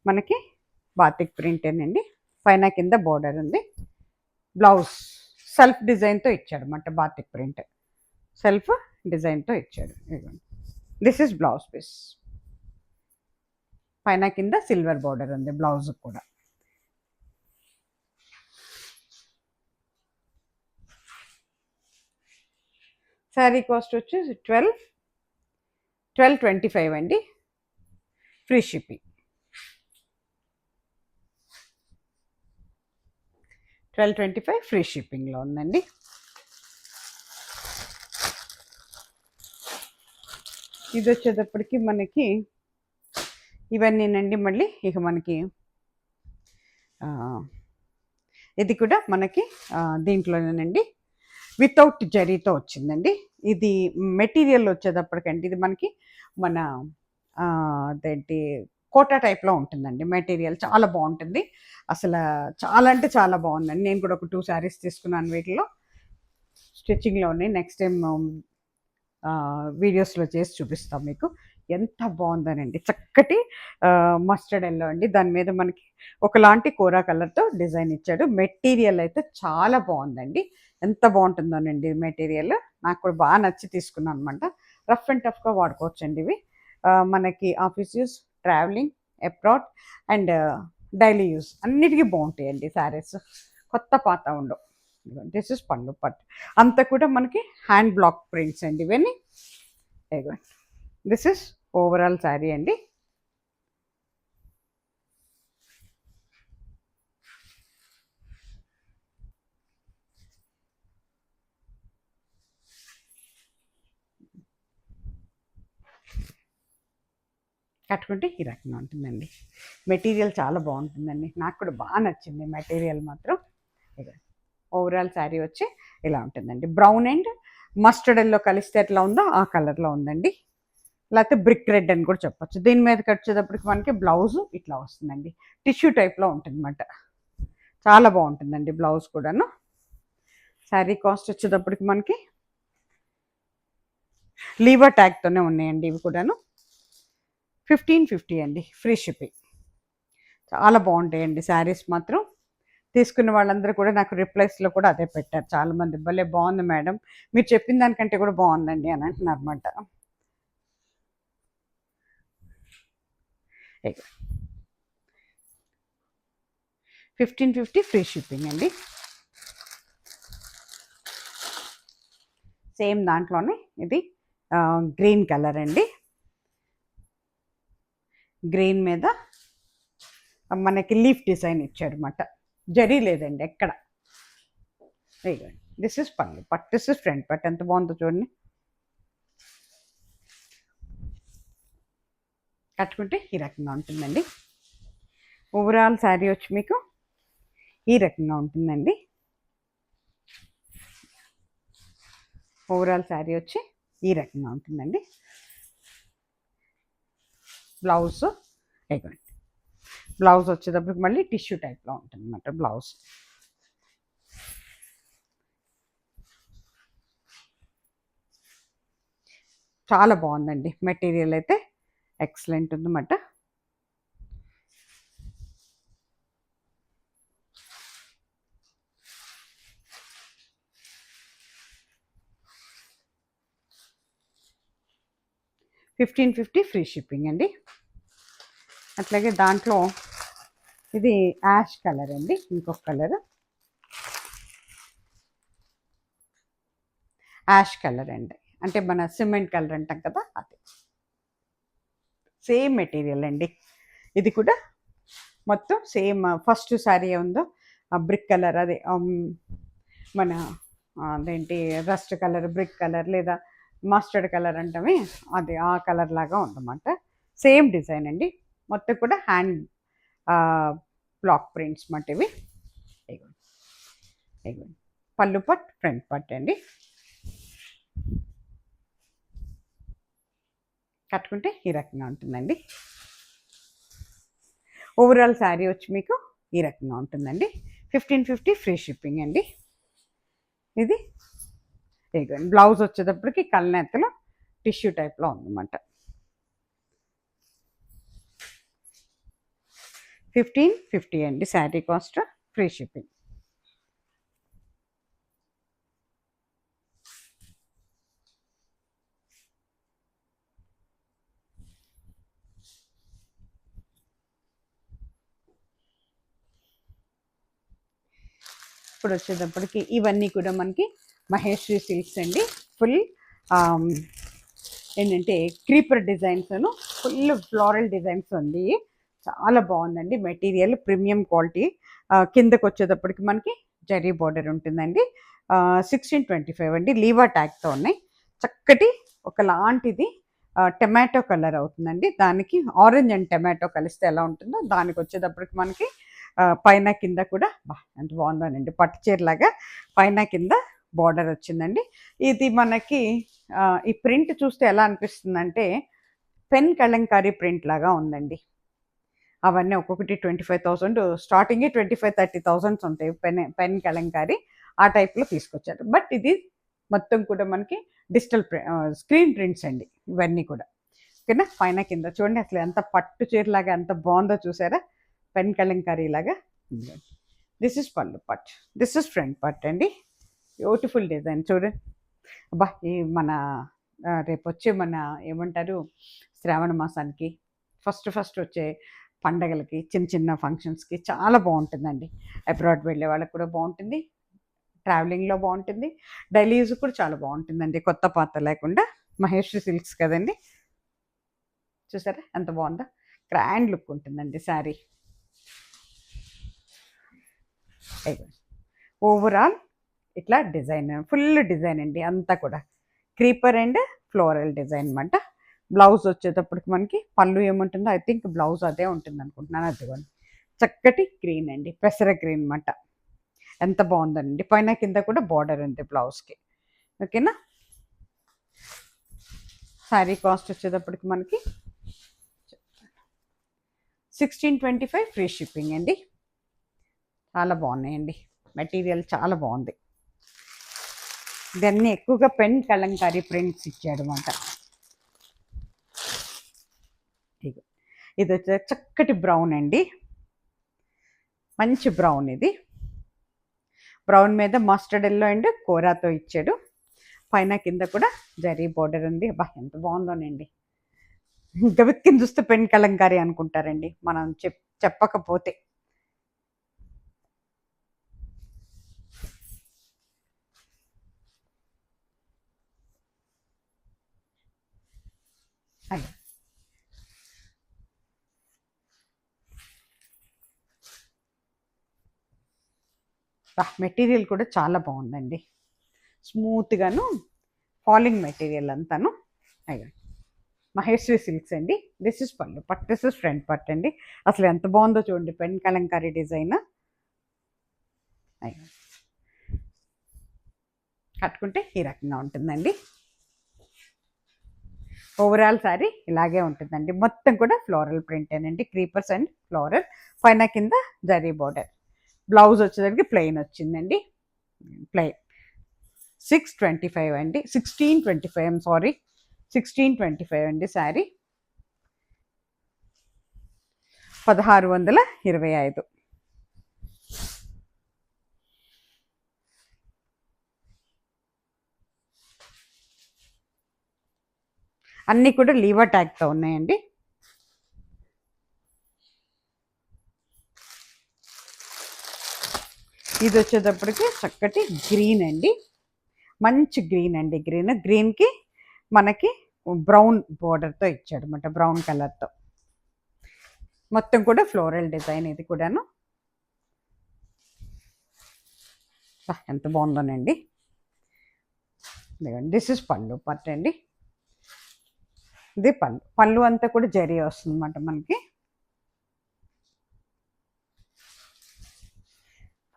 మనకి బాతిక్ ప్రింటేనండి. పైన కింద బోర్డర్ ఉంది. బ్లౌజ్ సెల్ఫ్ డిజైన్తో ఇచ్చాడు అన్నమాట. బాతిక్ ప్రింట్ సెల్ఫ్ డిజైన్తో ఇచ్చాడు. This is blouse piece. పైన కింద సిల్వర్ బోర్డర్ ఉంది బ్లౌజ్ కూడా. శారీ కాస్ట్ వచ్చి 1225 అండి. Free shipping. 1225 ఫ్రీ షిప్పింగ్లో ఉందండి. ఇది వచ్చేటప్పటికి మనకి ఇవన్నీనండి. మళ్ళీ ఇక మనకి ఇది కూడా మనకి దీంట్లోనేనండి వితౌట్ జరీతో వచ్చిందండి. ఇది మెటీరియల్ వచ్చేటప్పటికండి ఇది మనకి మన అదేంటి కోటా టైప్లో ఉంటుందండి. మెటీరియల్ చాలా బాగుంటుంది. అసలు చాలా అంటే చాలా బాగుందండి. నేను కూడా ఒక 2 శారీస్ తీసుకున్నాను. వీటిలో స్టిచ్చింగ్లో ఉన్నాయి. నెక్స్ట్ టైం వీడియోస్లో చేసి చూపిస్తాం మీకు. ఎంత బాగుందనండి. చక్కటి మస్టర్డ్ ఎల్లో అండి. దాని మీద మనకి ఒకలాంటి కోరా కలర్తో డిజైన్ ఇచ్చాడు. మెటీరియల్ అయితే చాలా బాగుందండి. ఎంత బాగుంటుందోనండి మెటీరియల్. నాకు కూడా బాగా నచ్చి తీసుకున్నాను అనమాట. రఫ్ అండ్ టఫ్గా వాడుకోవచ్చండి ఇవి. మనకి office use, travelling, abroad and daily use అన్నిటికీ బాగుంటాయండి శారీస్. కొత్త పాత ఉండవు. దిస్ ఇస్ పళ్ళు పట్టు. అంతా కూడా మనకి హ్యాండ్ బ్లాక్ ప్రింట్స్ అండి ఇవన్నీ. దిస్ ఇస్ ఓవరాల్ శారీ అండి. కట్టుకుంటే ఈ రకంగా ఉంటుందండి. మెటీరియల్ చాలా బాగుంటుందండి. నాకు కూడా బాగా నచ్చింది మెటీరియల్ మాత్రం. ఓవరాల్ శారీ వచ్చి ఇలా ఉంటుందండి. బ్రౌన్ అండ్ మస్టర్డ్ ఎల్లో కలిస్తే ఎట్లా ఉందో ఆ కలర్లో ఉందండి. లేకపోతే బ్రిక్ రెడ్ అని కూడా చెప్పొచ్చు. దీని మీద వచ్చేటప్పటికి మనకి బ్లౌజు ఇట్లా వస్తుందండి. టిష్యూ టైప్లో ఉంటుందన్నమాట. చాలా బాగుంటుందండి బ్లౌజ్ కూడాను. శారీ కాస్ట్ వచ్చేటప్పటికి మనకి లీవర్ ట్యాగ్తోనే ఉన్నాయండి ఇవి కూడాను. 1550 అండి, ఫ్రీ షిప్పింగ్. చాలా బాగుంటాయండి శారీస్ మాత్రం. తీసుకున్న వాళ్ళందరూ కూడా నాకు రిప్లైస్లో కూడా అదే పెట్టారు. చాలామంది భలే బాగుంది మేడం, మీరు చెప్పిన దానికంటే కూడా బాగుందండి అని అంటున్నారు అనమాట. 1550 ఫ్రీ షిప్పింగ్ అండి. సేమ్ దాంట్లోనే ఇది గ్రీన్ కలర్ అండి. గ్రీన్ మీద మనకి లీఫ్ డిజైన్ ఇచ్చాడు అనమాట. జరీ లేదండి ఎక్కడ. దిస్ ఇస్ పళ్ళు పట్టు, దిస్ ఇస్ ఫ్రంట్ పట్టు. ఎంత బాగుందో చూడండి. కట్టుకుంటే ఈ రకంగా ఉంటుందండి. ఓవరాల్ శారీ వచ్చి మీకు ఈ రకంగా ఉంటుందండి. ఓవరాల్ శారీ వచ్చి ఈ రకంగా ఉంటుందండి. బ్లౌజ్ ఇవ్వండి. బ్లౌజ్ వచ్చేటప్పటికి మళ్ళీ టిష్యూ టైప్లో ఉంటుంది అన్నమాట బ్లౌజ్. చాలా బాగుందండి మెటీరియల్ అయితే ఎక్సలెంట్ ఉందన్నమాట. $1550 ఫ్రీ షిప్పింగ్ అండి. అట్లాగే దాంట్లో ఇది యాష్ కలర్ అండి, ఇంకొక కలర్ యాష్ కలర్ అండి. అంటే మన సిమెంట్ కలర్ అంటాం కదా, అది సేమ్ మెటీరియల్ అండి. ఇది కూడా మొత్తం సేమ్ ఫస్ట్ శారీ ఉందో ఆ బ్రిక్ కలర్, అదే మన అదేంటి రస్ట్ కలర్, బ్రిక్ కలర్ లేదా మస్టర్డ్ కలర్ అంటామే, అది ఆ కలర్ లాగా ఉందన్నమాట. సేమ్ డిజైన్ అండి. మొత్తం కూడా హ్యాండ్ బ్లాక్ ప్రింట్స్ మాట ఇవి. పళ్ళు పట్, ఫ్రంట్ పట్ అండి. కట్టుకుంటే ఈ రకంగా ఉంటుందండి. ఓవరాల్ శారీ వచ్చి మీకు ఈ రకంగా ఉంటుందండి. 1550 ఫ్రీ షిప్పింగ్ అండి. ఇది బ్లౌజ్ వచ్చేటప్పటికి కళ్ళనెత్తలో టిష్యూ టైప్లో ఉందన్నమాట. 1550 అండి శారీ కాస్ట్, ఫ్రీ షిప్పింగ్. ఇప్పుడు వచ్చేటప్పటికి ఇవన్నీ కూడా మనకి మహేశ్వరి సిల్క్స్ అండి. ఫుల్ ఏంటంటే creeper designs, full floral designs ఉంది. చాలా బాగుందండి మెటీరియల్, ప్రీమియం క్వాలిటీ. కిందకు వచ్చేటప్పటికి మనకి జరీ బార్డర్ ఉంటుందండి. 1625 అండి, లీవా ట్యాగ్తో ఉన్నాయి. చక్కటి ఒకలాంటిది టమాటో కలర్ అవుతుందండి. దానికి ఆరెంజ్ అండ్ టమాటో కలిస్తే ఎలా ఉంటుందో దానికి వచ్చేటప్పటికి మనకి పైన కింద కూడా ఎంత బాగుందోనండి, పట్టు చీరలాగా పైన కింద బార్డర్ వచ్చిందండి. ఇది మనకి ఈ ప్రింట్ చూస్తే ఎలా అనిపిస్తుందంటే పెన్ కలంకారీ ప్రింట్ లాగా ఉందండి. అవన్నీ ఒక్కొక్కటి 25,000 స్టార్టింగే 25,000-30,000 ఉంటాయి పెన్ కలంకారీ. ఆ టైప్లో తీసుకొచ్చారు. బట్ ఇది మొత్తం కూడా మనకి డిజిటల్ స్క్రీన్ ప్రింట్స్ అండి ఇవన్నీ కూడా. ఓకేనా, పైన కింద చూడండి అసలు ఎంత పట్టు చీరలాగా ఎంత బాగుందో చూసారా, పెన్ కలంకారీ లాగా. దిస్ ఇస్ పళ్ళు పట్, దిస్ ఇస్ ఫ్రంట్ పట్ అండి. బ్యూటిఫుల్ డిజైన్ చూడండి. అబ్బా, ఈ మన రేపు వచ్చే మన ఏమంటారు శ్రావణ మాసానికి ఫస్ట్ వచ్చే పండగలకి చిన్న చిన్న ఫంక్షన్స్కి చాలా బాగుంటుందండి. అబ్రాడ్ వెళ్ళే వాళ్ళకి కూడా బాగుంటుంది, ట్రావెలింగ్లో బాగుంటుంది, డైలీ యూజ్ కూడా చాలా బాగుంటుందండి. కొత్త పాత లేకుండా మహేశ్వరి సిల్క్స్ కదండి. చూసారా ఎంత బాగుందో, గ్రాండ్ లుక్ ఉంటుందండి శారీ. ఓవరాల్ ఇట్లా డిజైన్ ఫుల్ డిజైన్ అండి అంతా కూడా క్రీపర్ అండ్ ఫ్లోరల్ డిజైన్ అనమాట. బ్లౌజ్ వచ్చేటప్పటికి మనకి పళ్ళు ఏముంటుందో ఐ థింక్ బ్లౌజ్ అదే ఉంటుంది అనుకుంటున్నాను. అదిగోండి చక్కటి గ్రీన్ అండి, పెసర గ్రీన్ అనమాట. ఎంత బాగుందండి, పైన కింద కూడా బార్డర్ ఉంది బ్లౌజ్కి. ఓకేనా, శారీ కాస్ట్ వచ్చేటప్పటికి మనకి 1625 ఫ్రీ షిప్పింగ్ అండి. చాలా బాగున్నాయండి, మెటీరియల్ చాలా బాగుంది. ఇవన్నీ ఎక్కువగా పెన్ కలంకారీ ప్రింట్స్ ఇచ్చాడు అనమాట. ఇది వచ్చే చక్కటి బ్రౌన్ అండి, మంచి బ్రౌన్. ఇది బ్రౌన్ మీద మస్టర్డ్ ఎల్లో అండ్ కోరాతో ఇచ్చాడు. పైన కింద కూడా జరీ బోర్డర్ ఉంది. అబ్బా ఎంత బాగుందోనండి, గవిక్కిని చూస్తే పెన్ కలంకారీ అనుకుంటారండి మనం చెప్పకపోతే. మెటీరియల్ కూడా చాలా బాగుందండి, స్మూత్గాను ఫాలింగ్ మెటీరియల్ అంతాను. అయ్యో, మహేశ్వరి సిల్క్స్ అండి. దిస్ ఇస్ పళ్ళు పట్, దిస్ ఇస్ ఫ్రంట్ పట్ అండి. అసలు ఎంత బాగుందో చూడండి పెన్ కలంకారీ డిజైన్. అయ్యో, కట్టుకుంటే ఈ రకంగా ఉంటుందండి. ఓవరాల్ శారీ ఇలాగే ఉంటుందండి. మొత్తం కూడా ఫ్లోరల్ ప్రింట్ అండి, క్రీపర్స్ అండ్ ఫ్లోరల్, పైన కింద జరీ బోర్డర్. బ్లౌజ్ వచ్చేసరికి ప్లెయిన్ వచ్చిందండి, ప్లెయిన్. 625 అండి, 1625 సారీ 1625 అండి శారీ. 1625. అన్నీ కూడా లీవర్ ట్యాగ్తో ఉన్నాయండి. ఇది వచ్చేటప్పటికి చక్కటి గ్రీన్ అండి, మంచి గ్రీన్ అండి. గ్రీన్కి మనకి బ్రౌన్ బోర్డర్తో ఇచ్చాడు అనమాట, బ్రౌన్ కలర్తో. మొత్తం కూడా ఫ్లోరల్ డిజైన్ ఇది కూడాను. ఎంత బాగుందోనండి. దిస్ ఇస్ పళ్ళు పట్టు అండి. ఇది పళ్ళు అంతా కూడా జరీ వస్తుంది అన్నమాట మనకి.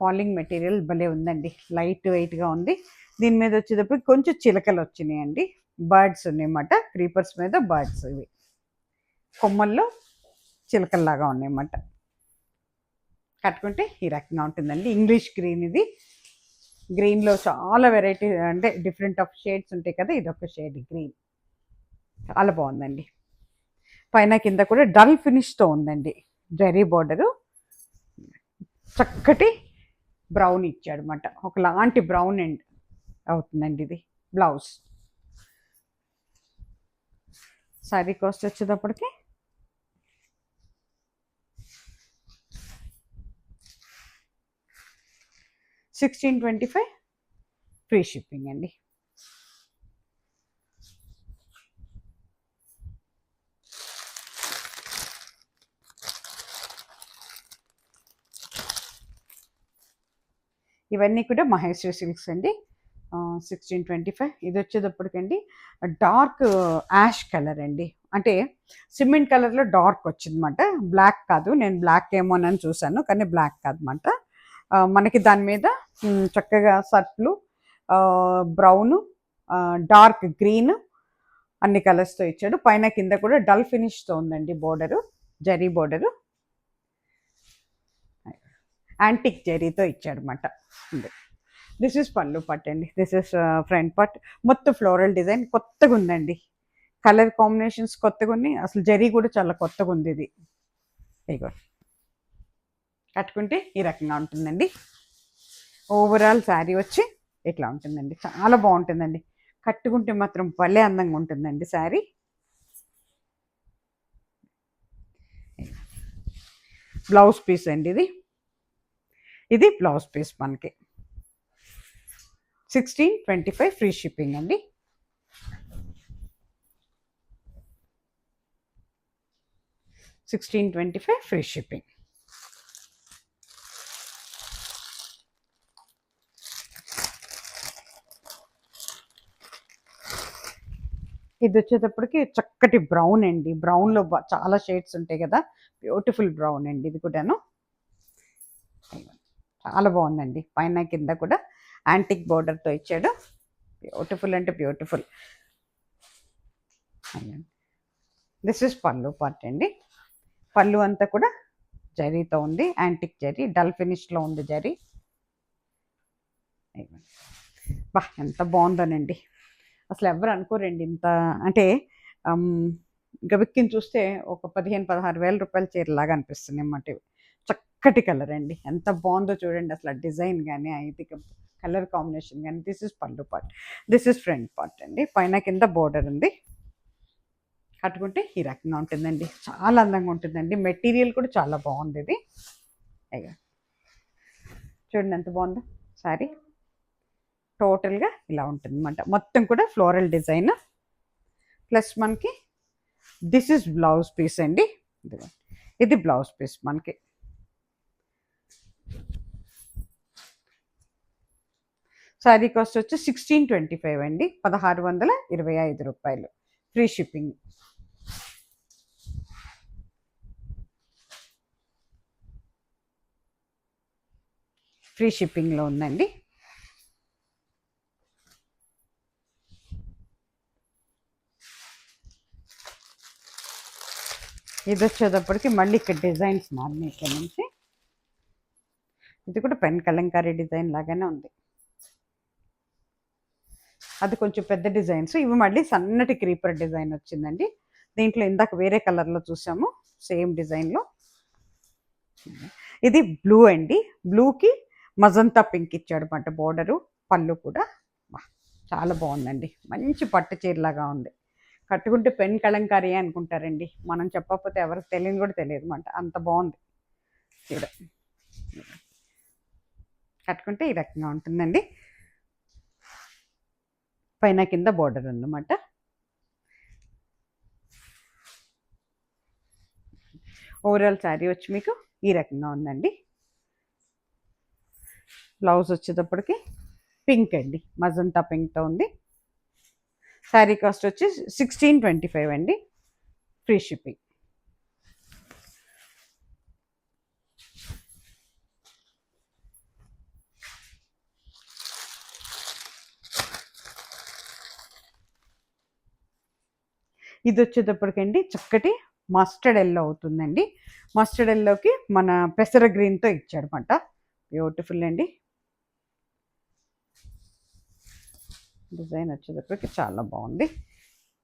ఫాలింగ్ మెటీరియల్ భలే ఉందండి, లైట్ వెయిట్గా ఉంది. దీని మీద వచ్చేటప్పుడు కొంచెం చిలకలు వచ్చినాయండి, బర్డ్స్ ఉన్నాయన్నమాట. క్రీపర్స్ మీద బర్డ్స్, ఇవి కొమ్మల్లో చిలకల్లాగా ఉన్నాయన్నమాట. కట్టుకుంటే ఈ రకంగా ఉంటుందండి. ఇంగ్లీష్ గ్రీన్ ఇది. గ్రీన్లో చాలా వెరైటీ అంటే డిఫరెంట్ ఆఫ్ షేడ్స్ ఉంటాయి కదా, ఇది ఒక షేడ్ గ్రీన్, చాలా బాగుందండి. పైన కింద కూడా డల్ ఫినిష్తో ఉందండి, జరీ బోర్డరు. చక్కటి బ్రౌన్ ఇచ్చాడు అనమాట, ఒకలాంటి బ్రౌన్ అండ్ అవుతుందండి ఇది బ్లౌజ్. శారీ కాస్ట్ వచ్చేటప్పటికి 1625 ఫ్రీ షిప్పింగ్ అండి. ఇవన్నీ కూడా మహేశ్వరి సిల్క్స్ అండి. 1625. ఇది వచ్చేటప్పటికండి డార్క్ యాష్ కలర్ అండి. అంటే సిమెంట్ కలర్లో డార్క్ వచ్చిందన్నమాట. బ్లాక్ కాదు, నేను బ్లాక్ ఏమోనని చూశాను కానీ బ్లాక్ కాదన్నమాట. మనకి దాని మీద చక్కగా సర్ట్లు బ్రౌను, డార్క్ గ్రీన్ అన్ని కలర్స్తో ఇచ్చాడు. పైన కింద కూడా డల్ ఫినిష్తో ఉందండి బోర్డరు, జరీ బోర్డరు యాంటిక్ జరీతో ఇచ్చాడు అనమాట. దిస్ ఇస్ పళ్ళు పట్ అండి, దిస్ ఇస్ ఫ్రంట్ పట్. మొత్తం ఫ్లోరల్ డిజైన్ కొత్తగా ఉందండి, కలర్ కాంబినేషన్స్ కొత్తగా ఉన్నాయి, అసలు జరీ కూడా చాలా కొత్తగా ఉంది. ఇది ఇగో కట్టుకుంటే ఈ రకంగా ఉంటుందండి. ఓవరాల్ శారీ వచ్చి ఇట్లా ఉంటుందండి, చాలా బాగుంటుందండి. కట్టుకుంటే మాత్రం భలే అందంగా ఉంటుందండి శారీ. బ్లౌజ్ పీస్ అండి ఇది, ఇది బ్లౌజ్ పీస్ మనకి 1625 ఫ్రీ షిప్పింగ్ అండి. $1625 ఫ్రీ షిప్పింగ్. ఇది వచ్చేటప్పటికి చక్కటి బ్రౌన్ అండి. బ్రౌన్లో చాలా షేడ్స్ ఉంటాయి కదా, బ్యూటిఫుల్ బ్రౌన్ అండి. ఇది కూడాను చాలా బాగుందండి. పైన కింద కూడా యాంటిక్ బోర్డర్తో ఇచ్చాడు. బ్యూటిఫుల్ అంటే బ్యూటిఫుల్. దిస్ ఇస్ పళ్ళు పార్ట్ అండి. పళ్ళు అంతా కూడా జరీతో ఉంది, యాంటిక్ జరీ, డల్ ఫినిష్లో ఉంది జరీ. బా ఎంత బాగుందోనండి, అసలు ఎవరు అనుకోరండి ఇంత. అంటే గబిక్కిని చూస్తే ఒక 15-16 వేల రూపాయల చీరలాగా అనిపిస్తుంది అన్నమాట. చక్కటి కలర్ అండి, ఎంత బాగుందో చూడండి అసలు. డిజైన్ కానీ ఇది కలర్ కాంబినేషన్ కానీ. దిస్ ఇస్ పళ్ళు part, this is front part అండి. పైన కింద బోర్డర్ ఉంది. కట్టుకుంటే ఈ రకంగా ఉంటుందండి, చాలా అందంగా ఉంటుందండి. మెటీరియల్ కూడా చాలా బాగుంది ఇది. అయ్యా చూడండి ఎంత బాగుందో సారీ. టోటల్గా ఇలా ఉంటుంది అన్నమాట. మొత్తం కూడా ఫ్లోరల్ డిజైన్ ప్లస్ మనకి దిస్ ఇస్ బ్లౌజ్ పీస్ అండి. ఇది బ్లౌజ్ పీస్ మనకి. శారీ కాస్ట్ వచ్చి 1625 అండి, 1625 రూపాయలు ఫ్రీ షిప్పింగ్. ఫ్రీ షిప్పింగ్లో ఉందండి. ఇది వచ్చేటప్పటికి మళ్ళీ ఇక్కడ డిజైన్స్ మారినాయి ఇక్కడ నుంచి. ఇది కూడా పెన్ కలంకారీ డిజైన్ లాగానే ఉంది, అది కొంచెం పెద్ద డిజైన్స్. ఇవి మళ్ళీ సన్నటి క్రీపర్ డిజైన్ వచ్చిందండి. దీంట్లో ఇందాక వేరే కలర్లో చూసాము, సేమ్ డిజైన్లో. ఇది బ్లూ అండి, బ్లూకి మజంతా పింక్ ఇచ్చాడు అనమాట బోర్డరు. పళ్ళు కూడా చాలా బాగుందండి, మంచి పట్టు చీరలాగా ఉంది. కట్టుకుంటే పెన్ కలంకారీ అనుకుంటారండి, మనం చెప్పకపోతే ఎవరికి తెలియని కూడా తెలియదు అనమాట, అంత బాగుంది చీర. కట్టుకుంటే ఈ రకంగా ఉంటుందండి. పైన కింద బోర్డర్ అన్నమాట. ఓవరాల్ శారీ వచ్చి మీకు ఈ రకంగా ఉందండి. బ్లౌజ్ వచ్చేటప్పటికి పింక్ అండి, మజంతా పింక్తో ఉంది. శారీ కాస్ట్ వచ్చి 1625 అండి, ఫ్రీ షిప్పింగ్. ఇది వచ్చేటప్పటికండి చక్కటి మస్టర్డ్ ఎల్లో అవుతుందండి. మస్టర్డ్ ఎల్లోకి మన పెసర గ్రీన్తో ఇచ్చాడనమాట. బ్యూటిఫుల్ అండి. డిజైన్ వచ్చేటప్పటికి చాలా బాగుంది,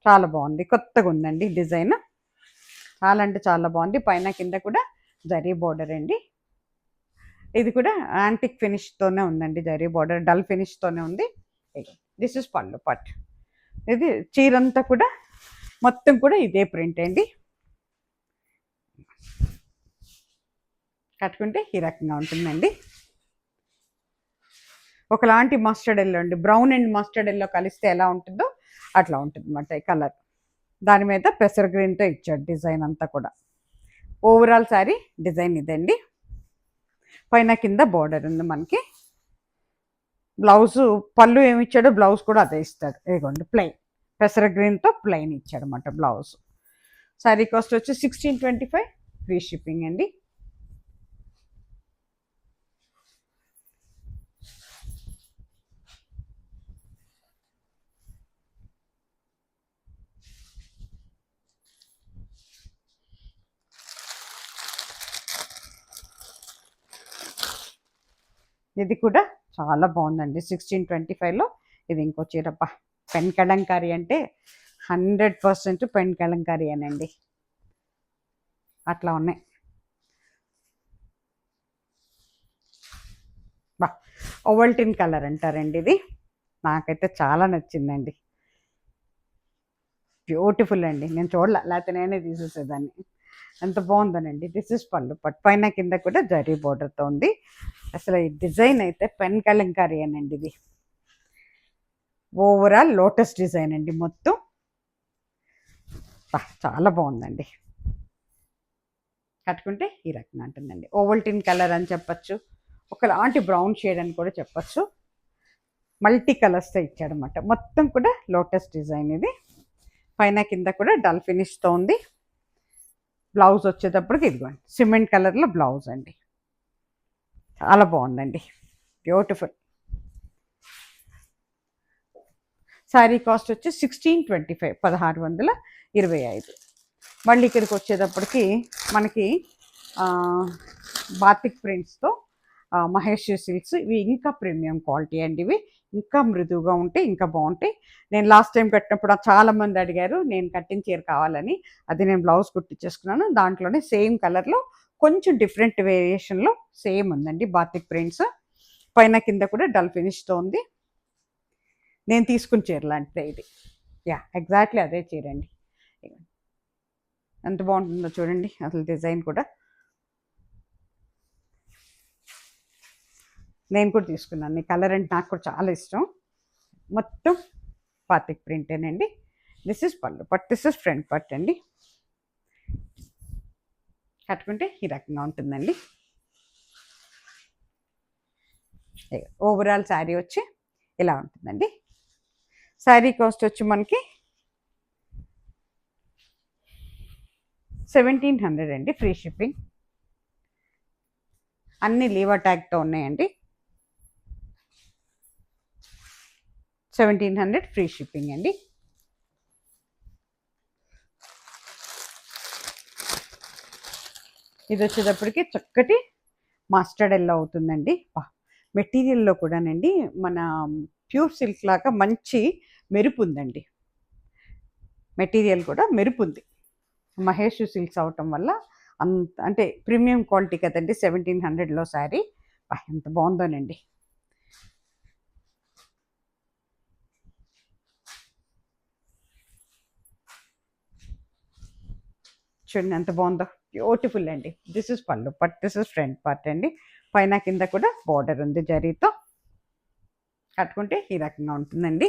చాలా బాగుంది, కొత్తగా ఉందండి డిజైన్. చాలా అంటే చాలా బాగుంది. పైన కింద కూడా జరీ బోర్డర్ అండి. ఇది కూడా యాంటిక్ ఫినిష్తోనే ఉందండి, జరీ బోర్డర్ డల్ ఫినిష్తోనే ఉంది. దిస్ ఇస్ పళ్ళు పట్. ఇది చీరంతా కూడా మొత్తం కూడా ఇదే ప్రింట్ అండి. కట్టుకుంటే ఈ రకంగా ఉంటుందండి. ఒకలాంటి మస్టర్డ్ ఎల్లో అండి, బ్రౌన్ అండ్ మస్టర్డ్ ఎల్లో కలిస్తే ఎలా ఉంటుందో అట్లా ఉంటుంది అన్నమాట ఈ కలర్. దాని మీద పెసర్ గ్రీన్తో ఇచ్చాడు డిజైన్ అంతా కూడా. ఓవరాల్ శారీ డిజైన్ ఇదండి. పైన కింద బోర్డర్ ఉంది మనకి. బ్లౌజు పళ్ళు ఏమి ఇచ్చాడో బ్లౌజ్ కూడా అదే ఇస్తాడు. ఇదిగోండి ప్లెయిన్ పెసర గ్రీన్తో ప్లెయిన్ ఇచ్చాడు అనమాట బ్లౌజ్. శారీ కాస్ట్ వచ్చి 1625 ఫ్రీ షిప్పింగ్ అండి. ఇది కూడా చాలా బాగుందండి 1625లో. ఇది ఇంకో చీరప్ప పెన్ కలంకారీ అంటే 100% పెన్ కలంకారీ అనండి. అట్లా ఉన్నాయి. బా ఓవల్టిన్ కలర్ అంటారండి ఇది. నాకైతే చాలా నచ్చిందండి. బ్యూటిఫుల్ అండి. నేను చూడలే, లేకపోతే నేనే తీసేసేదాన్ని. ఎంత బాగుందనండి. దిస్ ఇస్ పళ్ళు. పట్టు పైన కింద కూడా జరీ బోర్డర్తో ఉంది. అసలు ఈ డిజైన్ అయితే పెన్ కలంకారీ అనండి. ఇది ఓవరాల్ లోటస్ డిజైన్ అండి మొత్తం. చాలా బాగుందండి. కట్టుకుంటే ఈ రకంగా ఉంటుందండి. ఓవల్టిన్ కలర్ అని చెప్పచ్చు, ఒకలాంటి బ్రౌన్ షేడ్ అని కూడా చెప్పచ్చు. మల్టీ కలర్స్తో ఇచ్చాడనమాట. మొత్తం కూడా లోటస్ డిజైన్ ఇది. పైన కింద కూడా డల్ ఫినిష్తో ఉంది. బ్లౌజ్ వచ్చేటప్పటికి ఇదిగోండి సిమెంట్ కలర్లో బ్లౌజ్ అండి. చాలా బాగుందండి. బ్యూటిఫుల్. శారీ కాస్ట్ వచ్చి 1625 1625. మళ్ళీ ఇక్కడికి వచ్చేటప్పటికి మనకి బాతిక్ ప్రింట్స్తో మహేష్ సిల్క్స్. ఇవి ఇంకా ప్రీమియం క్వాలిటీ అండి. ఇవి ఇంకా మృదువుగా ఉంటాయి, ఇంకా బాగుంటాయి. నేను లాస్ట్ టైం కట్టినప్పుడు చాలామంది అడిగారు నేను కట్టిన చీర కావాలని. అది నేను బ్లౌజ్ కుట్టించేసుకున్నాను. దాంట్లోనే సేమ్ కలర్లో కొంచెం డిఫరెంట్ వేరియేషన్లో సేమ్ ఉందండి బాతిక్ ప్రింట్స్. పైన కింద కూడా డల్ ఫినిష్తో ఉంది. నేను తీసుకున్న చీర లాంటిదే ఇది. ఎగ్జాక్ట్లీ అదే చీర అండి. ఎంత బాగుంటుందో చూడండి అసలు డిజైన్ కూడా. నేను కూడా తీసుకున్నాను. ఈ కలర్ అంటే నాకు కూడా చాలా ఇష్టం. మొత్తం బాతిక్ ప్రింటేనండి. దిస్ ఇస్ పళ్ళు పట్టు, దిస్ ఇస్ ఫ్రంట్ పట్టు అండి. కట్టుకుంటే ఈ రకంగా ఉంటుందండి. ఓవరాల్ శారీ వచ్చి ఇలా ఉంటుందండి. శారీ కాస్ట్ వచ్చి మనకి 1700 అండి. Free shipping. అన్ని లీవర్ ట్యాగ్తో ఉన్నాయండి. 1700 ఫ్రీ షిప్పింగ్ అండి. ఇది వచ్చేటప్పటికి చక్కటి మస్టర్డ్ ఎల్లో అవుతుందండి. మెటీరియల్లో కూడానండి మన ప్యూర్ సిల్క్ లాగా మంచి మెరుపు ఉందండి. మెటీరియల్ కూడా మెరుపు ఉంది. మహేష్ సిల్క్స్ అవటం వల్ల అంత అంటే ప్రీమియం క్వాలిటీ కదండి. 1700లో శారీ ఎంత బాగుందోనండి. చూడండి ఎంత బాగుందో. బ్యూటిఫుల్ అండి. దిస్ ఇస్ పళ్ళు పట్, దిస్ ఇస్ ఫ్రంట్ పార్ట్ అండి. పైన కింద కూడా బార్డర్ ఉంది జరీతో. కట్టుకుంటే ఈ రకంగా ఉంటుందండి.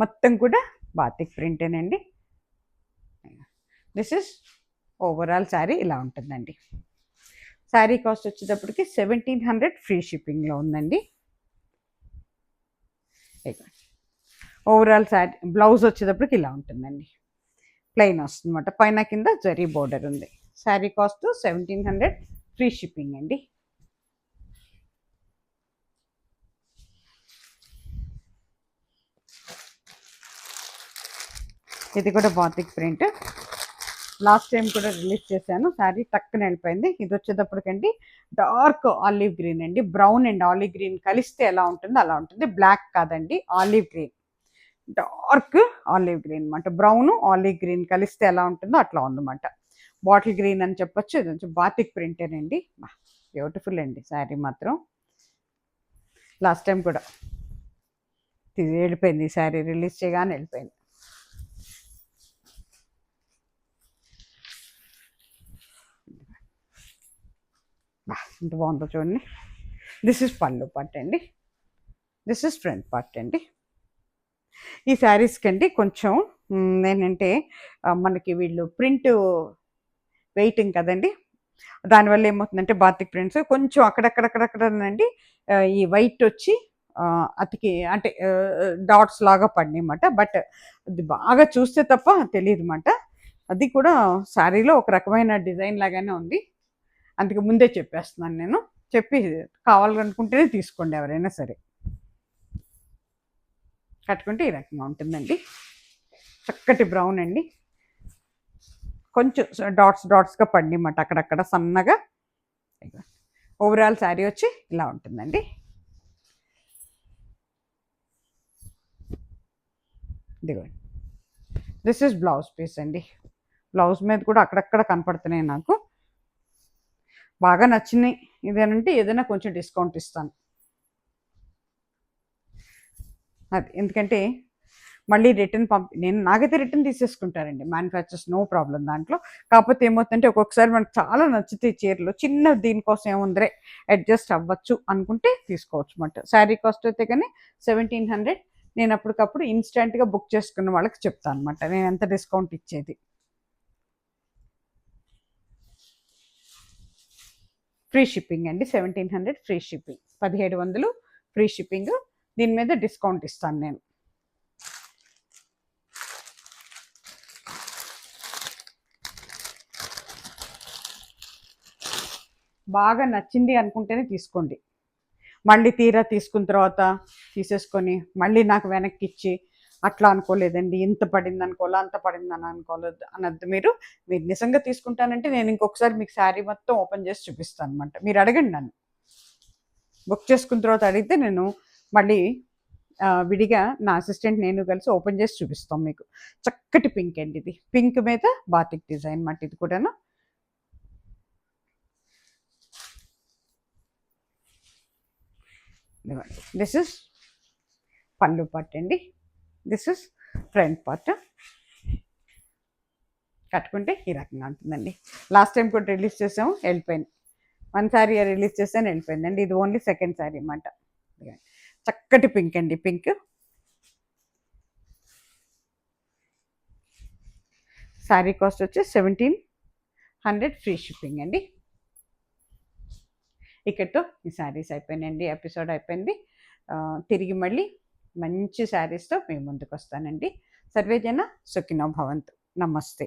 మొత్తం కూడా బాతిక్ ప్రింటేనండి. దిస్ ఇస్ ఓవరాల్ శారీ ఇలా ఉంటుందండి. శారీ కాస్ట్ వచ్చేటప్పటికి 1700 ఫ్రీ షిప్పింగ్లో ఉందండి. ఓవరాల్ శారీ బ్లౌజ్ వచ్చేటప్పటికి ఇలా ఉంటుందండి. ప్లెయిన్ వస్తుంది అనమాట. పైన కింద జరీ బోర్డర్ ఉంది. శారీ కాస్ట్ 1700 ఫ్రీ షిప్పింగ్ అండి. ఇది కూడా బాతిక్ ప్రింట్. లాస్ట్ టైం కూడా రిలీజ్ చేశాను. శారీ టక్కున వెళ్ళిపోయింది. ఇది వచ్చేటప్పటికండి డార్క్ ఆలివ్ గ్రీన్ అండి. బ్రౌన్ అండ్ ఆలివ్ గ్రీన్ కలిస్తే ఎలా ఉంటుందో అలా ఉంటుంది. బ్లాక్ కాదండి, olive green. Dark olive green అనమాట. బ్రౌన్ ఆలివ్ గ్రీన్ కలిస్తే ఎలా ఉంటుందో అట్లా ఉందన్నమాట. బాటిల్ గ్రీన్ అని చెప్పొచ్చు. ఇది వచ్చి బాతిక్ ప్రింటేనండి. బ్యూటిఫుల్ అండి శారీ మాత్రం. లాస్ట్ టైం కూడా వెళ్ళిపోయింది. ఈ శారీ రిలీజ్ చేయగానే వెళ్ళిపోయింది. ఎంత బాగుందో చూడండి. దిస్ ఇస్ పళ్ళు పార్ట్ అండి. దిస్ ఇస్ ఫ్రంట్ పార్ట్ అండి. ఈ శారీస్కి అండి కొంచెం ఏంటంటే మనకి వీళ్ళు ప్రింట్ వెయిటింగ్ కదండి. దానివల్ల ఏమవుతుందంటే బాతిక్ ప్రింట్స్ కొంచెం అక్కడక్కడక్కడక్కడనండి ఈ వైట్ వచ్చి అతికి అంటే డాట్స్ లాగా పడినాయన్నమాట. బట్ అది బాగా చూస్తే తప్ప తెలియదన్నమాట. అది కూడా శారీలో ఒక రకమైన డిజైన్ లాగానే ఉంది. అందుకే ముందే చెప్పేస్తున్నాను నేను. చెప్పి కావాలనుకుంటేనే తీసుకోండి ఎవరైనా సరే. కట్టుకుంటే ఈ రకంగా ఉంటుందండి. చక్కటి బ్రౌన్ అండి. కొంచెం డాట్స్గా పడినమాట అక్కడక్కడ సన్నగా. ఓవరాల్ శారీ వచ్చి ఇలా ఉంటుందండి. ఇదిగోండి, దిస్ ఇస్ బ్లౌజ్ పీస్ అండి. బ్లౌజ్ మీద కూడా అక్కడక్కడ కనపడుతున్నాయి నాకు. బాగా నచ్చినాయి ఇదేనంటే ఏదైనా కొంచెం డిస్కౌంట్ ఇస్తాను. అది ఎందుకంటే మళ్ళీ రిటర్న్ నేను నాకైతే రిటర్న్ తీసేసుకుంటారండి మ్యానుఫ్యాక్చర్స్, నో ప్రాబ్లం దాంట్లో. కాకపోతే ఏమవుతుందంటే ఒక్కొక్కసారి మనకు చాలా నచ్చితే చీరలు చిన్న దీనికోసం ఏముందరే అడ్జస్ట్ అవ్వచ్చు అనుకుంటే తీసుకోవచ్చు అన్నమాట. శారీ కాస్ట్ అయితే కానీ 1700. నేను అప్పటికప్పుడు ఇన్స్టెంట్గా బుక్ చేసుకున్న వాళ్ళకి చెప్తాను అనమాట నేను ఎంత డిస్కౌంట్ ఇచ్చేది. ఫ్రీ షిప్పింగ్ అండి, 1700 ఫ్రీ షిప్పింగ్, 1700 ఫ్రీ షిప్పింగ్. దీని మీద డిస్కౌంట్ ఇస్తాను నేను. బాగా నచ్చింది అనుకుంటేనే తీసుకోండి. మళ్ళీ తీరా తీసుకున్న తర్వాత తీసేసుకొని మళ్ళీ నాకు వెనక్కి ఇచ్చి అట్లా అనుకోలేదండి, ఇంత పడింది అనుకోవాలా, అంత పడిందని అనుకోలేదు అనద్దు. మీరు నిజంగా తీసుకుంటానంటే నేను ఇంకొకసారి మీకు శారీ మొత్తం ఓపెన్ చేసి చూపిస్తాను అనమాట. మీరు అడగండి నన్ను. బుక్ చేసుకున్న తర్వాత అడిగితే నేను మళ్ళీ విడిగా నా అసిస్టెంట్ నేను కలిసి ఓపెన్ చేసి చూపిస్తాం మీకు. చక్కటి పింక్ అండి ఇది. పింక్ మీద బాతిక్ డిజైన్ మాట ఇది కూడాను. దిస్ ఇస్ పళ్ళు పార్ట్ అండి. This is front part. కట్టుకుంటే ఈ రకంగా ఉంటుందండి. లాస్ట్ టైం కూడా రిలీజ్ చేసాము, వెళ్ళిపోయింది. వన్ శారీ రిలీజ్ చేసాను, వెళ్ళిపోయిందండి. ఇది ఓన్లీ సెకండ్ శారీ అన్నమాట. చక్కటి పింక్ అండి. పింక్ శారీ కాస్ట్ వచ్చి 1700 ఫ్రీ షిప్పింగ్ అండి. ఇక్కడితో ఈ శారీస్ అయిపోయినాయండి. ఎపిసోడ్ అయిపోయింది. తిరిగి మళ్ళీ మంచి శారీస్తో మేము ముందుకు వస్తానండి. సర్వేజన సుఖినో భవంతు. నమస్తే.